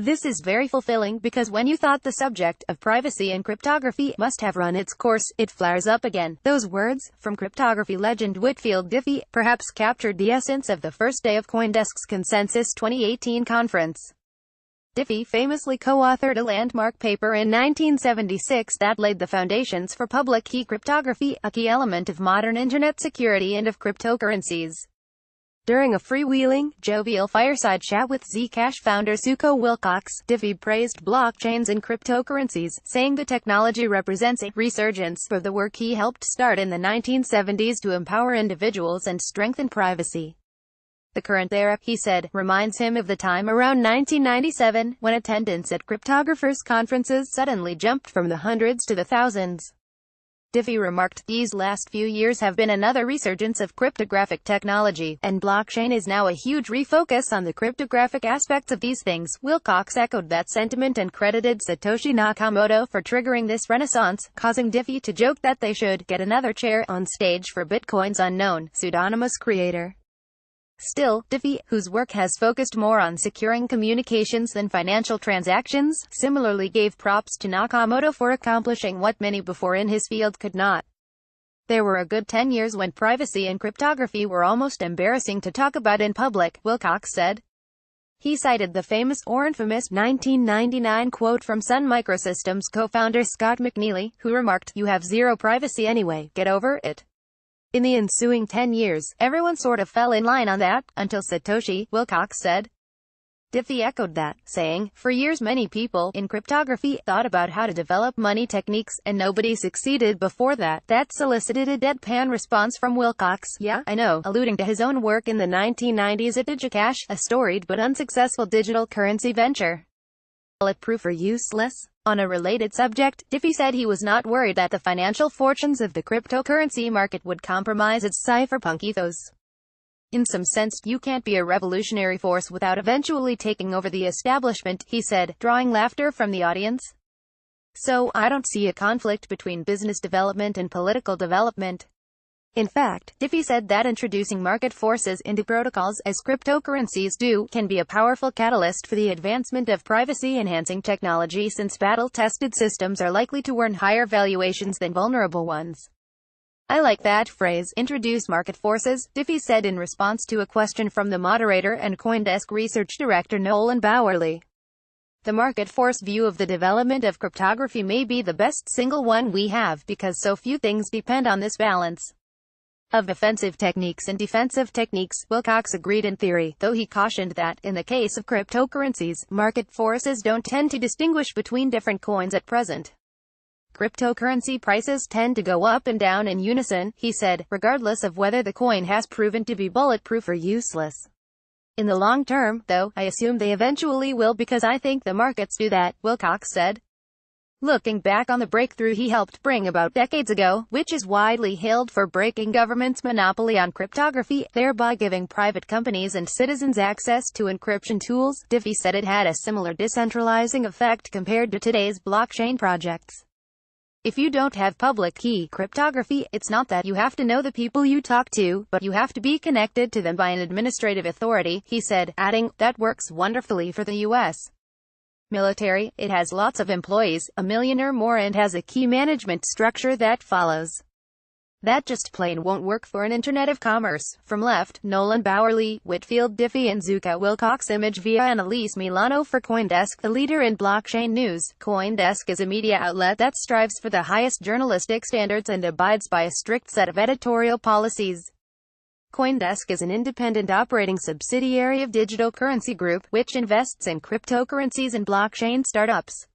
This is very fulfilling because when you thought the subject of privacy and cryptography must have run its course, it flares up again. Those words, from cryptography legend Whitfield Diffie, perhaps captured the essence of the first day of CoinDesk's Consensus 2018 conference. Diffie famously co-authored a landmark paper in 1976 that laid the foundations for public key cryptography, a key element of modern internet security and of cryptocurrencies. During a freewheeling, jovial fireside chat with Zcash founder Suko Wilcox, Diffie praised blockchains and cryptocurrencies, saying the technology represents a resurgence of the work he helped start in the 1970s to empower individuals and strengthen privacy. The current era, he said, reminds him of the time around 1997, when attendance at cryptographers' conferences suddenly jumped from the hundreds to the thousands. Diffie remarked, "These last few years have been another resurgence of cryptographic technology, and blockchain is now a huge refocus on the cryptographic aspects of these things." Wilcox echoed that sentiment and credited Satoshi Nakamoto for triggering this renaissance, causing Diffie to joke that they should get another chair on stage for Bitcoin's unknown, pseudonymous creator. Still, Diffie, whose work has focused more on securing communications than financial transactions, similarly gave props to Nakamoto for accomplishing what many before in his field could not. There were a good 10 years when privacy and cryptography were almost embarrassing to talk about in public, Wilcox said. He cited the famous, or infamous, 1999 quote from Sun Microsystems co-founder Scott McNealy, who remarked, "You have zero privacy anyway, get over it." In the ensuing 10 years, everyone sort of fell in line on that, until Satoshi, Wilcox said. Diffie echoed that, saying, "For years many people, in cryptography, thought about how to develop money techniques, and nobody succeeded before that." That solicited a deadpan response from Wilcox, "Yeah, I know," alluding to his own work in the 1990s at DigiCash, a storied but unsuccessful digital currency venture. Bulletproof or useless? On a related subject, Diffie said he was not worried that the financial fortunes of the cryptocurrency market would compromise its cypherpunk ethos. "In some sense, you can't be a revolutionary force without eventually taking over the establishment," he said, drawing laughter from the audience. "So, I don't see a conflict between business development and political development." In fact, Diffie said that introducing market forces into protocols, as cryptocurrencies do, can be a powerful catalyst for the advancement of privacy-enhancing technology since battle-tested systems are likely to earn higher valuations than vulnerable ones. "I like that phrase, introduce market forces," Diffie said in response to a question from the moderator and CoinDesk research director Nolan Bowerly. "The market force view of the development of cryptography may be the best single one we have, because so few things depend on this balance of offensive techniques and defensive techniques." Wilcox agreed in theory, though he cautioned that, in the case of cryptocurrencies, market forces don't tend to distinguish between different coins at present. "Cryptocurrency prices tend to go up and down in unison," he said, regardless of whether the coin has proven to be bulletproof or useless. "In the long term, though, I assume they eventually will because I think the markets do that," Wilcox said. Looking back on the breakthrough he helped bring about decades ago, which is widely hailed for breaking government's monopoly on cryptography, thereby giving private companies and citizens access to encryption tools, Diffie said it had a similar decentralizing effect compared to today's blockchain projects. "If you don't have public key cryptography, it's not that you have to know the people you talk to, but you have to be connected to them by an administrative authority," he said, adding, "That works wonderfully for the U.S. military. It has lots of employees, a million or more, and has a key management structure that follows. That just plain won't work for an Internet of Commerce." From left, Nolan Bowerly, Whitfield Diffie and Zuka Wilcox. Image via Annalise Milano for CoinDesk, the leader in blockchain news. CoinDesk is a media outlet that strives for the highest journalistic standards and abides by a strict set of editorial policies. CoinDesk is an independent operating subsidiary of Digital Currency Group, which invests in cryptocurrencies and blockchain startups.